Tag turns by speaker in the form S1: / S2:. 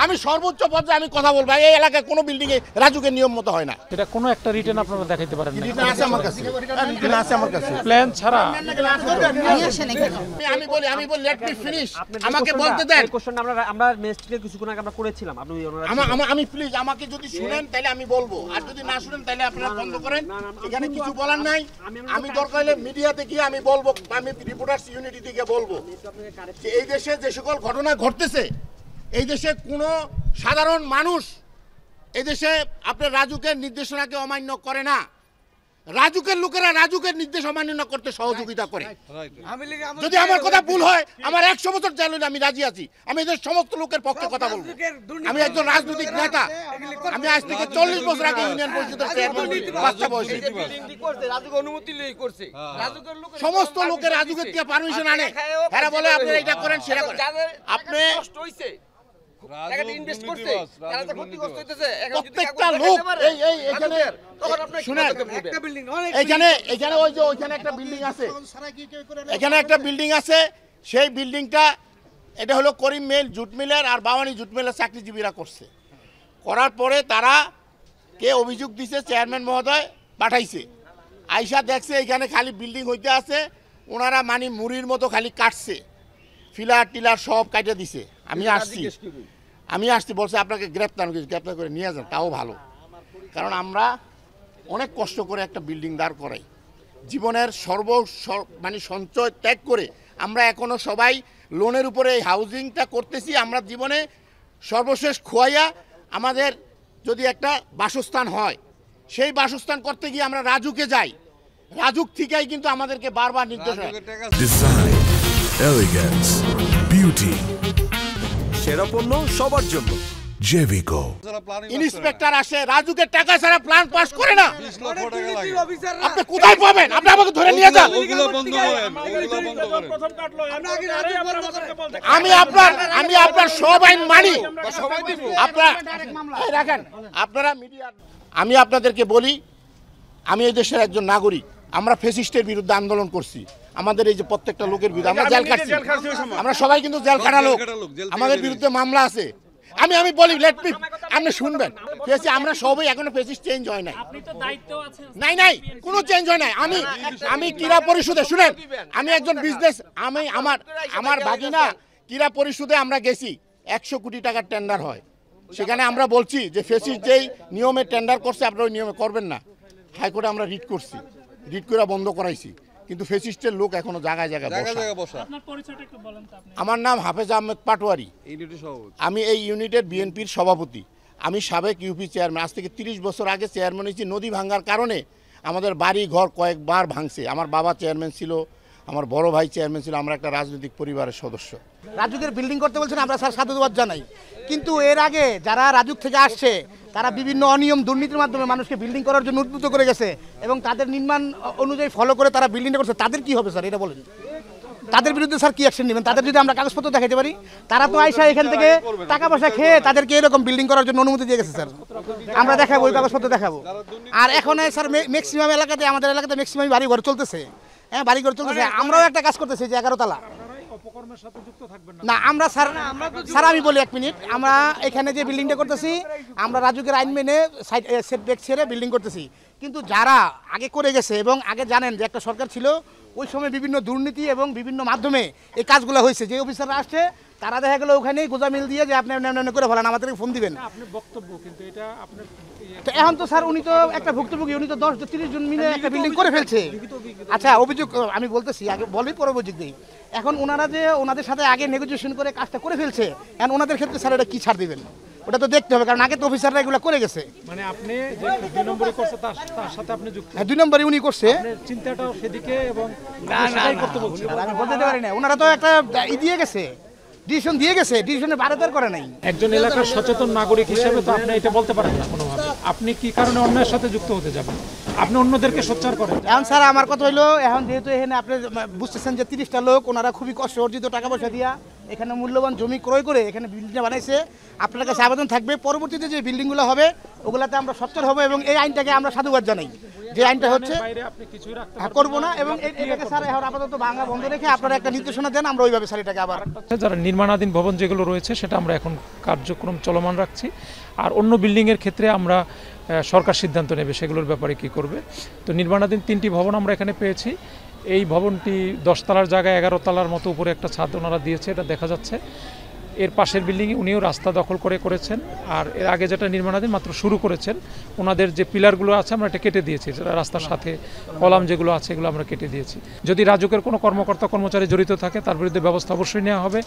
S1: আমি সর্বোচ্চ পর্যায়ে আমি কথা বলবো, এই এলাকায় কোনো বিল্ডিং এ রাজুকের নিয়ম মতো হয় না।
S2: এটা কোনো একটা রিটার্ন আপনারা দেখাইতে পারেন না?
S1: রিটার্ন আছে আমার কাছে, রিটার্ন আছে আমার কাছে,
S2: প্ল্যান ছাড়া।
S1: আমি বলি লেট মি ফিনিশ, আমাকে বলতে দেন।
S3: কোশ্চেন আমরা মেস্টকে কিছুক্ষণ আগে আমরা করেছিলাম, আপনি
S1: আমি প্লিজ আমাকে যদি শুনেন তাহলে আমি বলবো, আর যদি না শুনেন তাহলে আপনারা বন্ধ করেন। এখানে কিছু বলার নাই। আমি দরকার হলে মিডিয়াতে গিয়ে আমি বলবো, আমি রিপোর্টার্স ইউনিটি থেকে বলবো যে এই দেশে যে সকল ঘটনা ঘটতেছে, এই দেশে কোনো সাধারণ মানুষ এই দেশে আপনার রাজুকের নির্দেশনাকে অমান্য করে না। রাজুকের লোকেরা রাজুকের নির্দেশ অমান্য করতে সহযোগিতা করে। যদি আমার কথা ভুল হয়, আমার 100 বছর জেল হলে আমি রাজি আছি। আমি এদের সমস্ত লোকের পক্ষে কথা বলবো। আমি একজন রাজনৈতিক নেতা। আমি আজ থেকে 40 বছর আগে ইউনিয়ন পরিষদের চেয়ারম্যান বাচ্চা বয়সে সমস্ত লোকের রাজুকের থেকে পারমিশন আনে। এরা বলে আপনি এটা করেন সেটা করেন। আপনি প্রত্যেকটা লোক এখানে একটা বিল্ডিং আছে, এখানে একটা বিল্ডিং আছে। সেই বিল্ডিংটা এটা হলো করিম মিল, জুট মিলের আর বাওয়ানি জুট মিলের চাকরিজীবীরা করছে। করার পরে তারা কে অভিযোগ দিছে, চেয়ারম্যান মহোদয় পাঠাইছে। আইসা দেখছে এখানে খালি বিল্ডিং হইতে আছে, ওনারা মানে মুড়ির মতো খালি কাটছে, ফিলার টিলার সব কাটে দিছে। আমি আসছি বলছে আপনাকে গ্রেপ্তার করে নিয়ে যান, তাও ভালো। কারণ আমরা অনেক কষ্ট করে একটা বিল্ডিং দাঁড় করাই, জীবনের মানে সঞ্চয় ত্যাগ করে আমরা এখনো সবাই লোনের উপরে এই হাউজিংটা করতেছি। আমরা জীবনে সর্বশেষ খোয়াইয়া আমাদের যদি একটা বাসস্থান হয়, সেই বাসস্থান করতে গিয়ে আমরা রাজুকে যাই। রাজুক থেকেই কিন্তু আমাদেরকে বারবার নির্দেশ হয়।
S4: ডিজাইন, এলিগেন্স, বিউটি,
S5: সেরা পণ্য সবার জন্য
S4: জেভিকো।
S1: ইন্সপেক্টর আসে, রাজুকে টাকা ছাড়া প্ল্যান পাস করে না। আপনি কোথায় পাবেন? আপনি আমাকে ধরে নিয়ে যান। আমি আপনার সব আইন মানি। আপনারা মিডিয়া, আমি আপনাদেরকে বলি, আমি এই দেশের একজন নাগরিক। আমরা ফ্যাসিস্টের বিরুদ্ধে আন্দোলন করছি। আমাদের এই যে প্রত্যেকটা লোকের বিরুদ্ধে আমরা জেল খাটছি, আমরা সবাই কিন্তু জেল খাটা লোক। আমাদের বিরুদ্ধে মামলা আছে। আমি বলি লেট মি, আপনি শুনবেন। আমরা সবাই এখনো ফেসিস চেঞ্জ হয় নাই। নাই কোনো চেঞ্জ হয় নাই। আমি ক্রীড়া পরিষদে, শুনেন, আমি একজন বিজনেস, আমি আমার ভাগিনা ক্রীড়া পরিষদে আমরা গেছি। 100 কোটি টাকার টেন্ডার হয়, সেখানে আমরা বলছি যে ফেসিস যেই নিয়মে টেন্ডার করছে আপনারা ওই নিয়মে করবেন না। হাইকোর্টে আমরা রিট করছি, রিট করে বন্ধ করাইছি, কিন্তু ফেসিস্টের লোক এখনো জায়গায় জায়গায় বসা। আমার নাম হাফেজ আহমেদ পাটোয়ারি, আমি এই ইউনিটের বিএনপির সভাপতি। আমি সাবেক ইউপি চেয়ারম্যান। আজ থেকে 30 বছর আগে চেয়ারম্যান হয়েছি। নদী ভাঙ্গার কারণে আমাদের বাড়ি ঘর কয়েকবার ভাঙছে। আমার বাবা চেয়ারম্যান ছিল, আমার বড় ভাই চেয়ারম্যান ছিল। আমরা একটা রাজনৈতিক পরিবারের সদস্য।
S6: রাজুকের বিল্ডিং করতে বলছেন, আমরা স্যার সাধুবাদ জানাই। কিন্তু এর আগে যারা রাজুক থেকে আসছে, তারা বিভিন্ন অনিয়ম দুর্নীতির মাধ্যমে মানুষকে বিল্ডিং করার জন্য উদ্বুদ্ধ করে গেছে এবং তাদের নির্মাণ অনুযায়ী ফলো করে তারা বিল্ডিংটা করছে। তাদের কি হবে স্যার, এটা বলেন? তাদের বিরুদ্ধে স্যার কি অ্যাকশন নেবেন? তাদের যদি আমরা কাগজপত্র দেখাতে পারি, তারা তো আইসা এখান থেকে টাকা পয়সা খেয়ে তাদেরকে এরকম বিল্ডিং করার জন্য অনুমতি দিয়ে গেছে স্যার। আমরা দেখাবো, ওই কাগজপত্র দেখাবো। আর এখন স্যার আমাদের এলাকাতে ম্যাক্সিমাম বাড়িঘর চলতেছে। হ্যাঁ, বাড়িঘর চলতেছে। আমরাও একটা কাজ করতেছি যে 11 তলা না। আমরা স্যার আমি বলি 1 মিনিট, আমরা এখানে যে বিল্ডিংটা করতেছি, আমরা রাজুকের আইন মেনে সেটব্যাক ছেড়ে বিল্ডিং করতেছি। কিন্তু যারা আগে করে গেছে এবং আগে জানেন যে একটা সরকার ছিল, ওই সময় বিভিন্ন দুর্নীতি এবং বিভিন্ন মাধ্যমে এই কাজগুলো হয়েছে। যে অফিসাররা আসছে, তারা দেখা গেলো ওখানেই গোজামিল দিয়ে যে আপনি করে ফেলেন, আমাদেরকে ফোন দিবেন। এখন তো স্যার উনি তো একটা ভুক্তভোগী, উনি তো 10-30 জন মিলে একটা বিল্ডিং করে ফেলছে। আচ্ছা, অভিযোগ আমি বলতেছি, আগে বলেই পরে অভিযোগ দিই। এখন ওনারা যে ওনাদের সাথে আগে নেগোসিয়েশন করে কাজটা করে ফেলছে, এখন ওনাদের ক্ষেত্রে স্যার এটা কি ছাড় দিবেন? ওটা তো দেখতে হবে, কারণ আগে তো অফিসাররা এগুলো করে গেছে।
S2: মানে আপনি যে 2 নম্বরে করছে তার সাথে আপনি যুক্ত?
S6: হ্যাঁ, 2 নম্বরে উনি করছে।
S2: চিন্তাটাও সেদিকে এবং
S6: সেটাই করতে বলছি। আমি বলতে পারি না, ওনারা তো একটা দিয়ে গেছে, ডিসিশন দিয়ে গেছে, ডিসিশনে বারোটার করে নাই।
S2: একজন এলাকার সচেতন নাগরিক হিসেবে তো আপনি এটা বলতে পারেন না কোনোভাবে। আপনি কি কারণে অন্যের সাথে যুক্ত হতে যাবেন? আপনি অন্যদেরকে সোচ্চার করেন।
S6: এখন স্যার আমার কথা হইলো, এখন যেহেতু এখানে আপনি বুঝতেছেন যে 30টা লোক, ওনারা খুবই কষ্ট অর্জিত টাকা পয়সা দিয়া এখানে মূল্যবান জমি ক্রয় করে এখানে বিল্ডিংটা বানাইছে। আপনার কাছে আবেদন থাকবে, পরবর্তীতে যে বিল্ডিংগুলো হবে ওগুলাতে আমরা সোচ্চার হবো এবং এই আইনটাকে আমরা সাধুবাদ জানাই যে আইনটা হচ্ছে
S2: বাইরে আপনি কিছুই রাখতে পারবেন
S6: করবো না, এবং এটাকে স্যার এখন আপাতত ভাঙা বন্ধ রেখে আপনারা একটা নির্দেশনা দেন, আমরা ওইভাবে স্যার এটাকে আবার
S2: যারা নির্মাণাধীন ভবন যেগুলো রয়েছে সেটা আমরা এখন কার্যক্রম চলমান রাখছি। আর অন্য বিল্ডিংয়ের ক্ষেত্রে আমরা সরকার সিদ্ধান্ত নেবে সেগুলোর ব্যাপারে কি করবে। তো নির্মাণাধীন 3টি ভবন আমরা এখানে পেয়েছি। এই ভবনটি 10 তলার জায়গায় 11 তলার মতো উপরে একটা ছাদ ওনারা দিয়েছে, এটা দেখা যাচ্ছে। এর পাশের বিল্ডিংয়ে উনিও রাস্তা দখল করেছেন। আর এর আগে যেটা নির্মাণাধীন মাত্র শুরু করেছেন, ওনাদের যে পিলারগুলো আছে আমরা এটা কেটে দিয়েছি, যেটা রাস্তার সাথে কলাম যেগুলো আছে এগুলো আমরা কেটে দিয়েছি। যদি রাজুকের কোনো কর্মকর্তা কর্মচারী জড়িত থাকে তার বিরুদ্ধে ব্যবস্থা অবশ্যই নেওয়া হবে।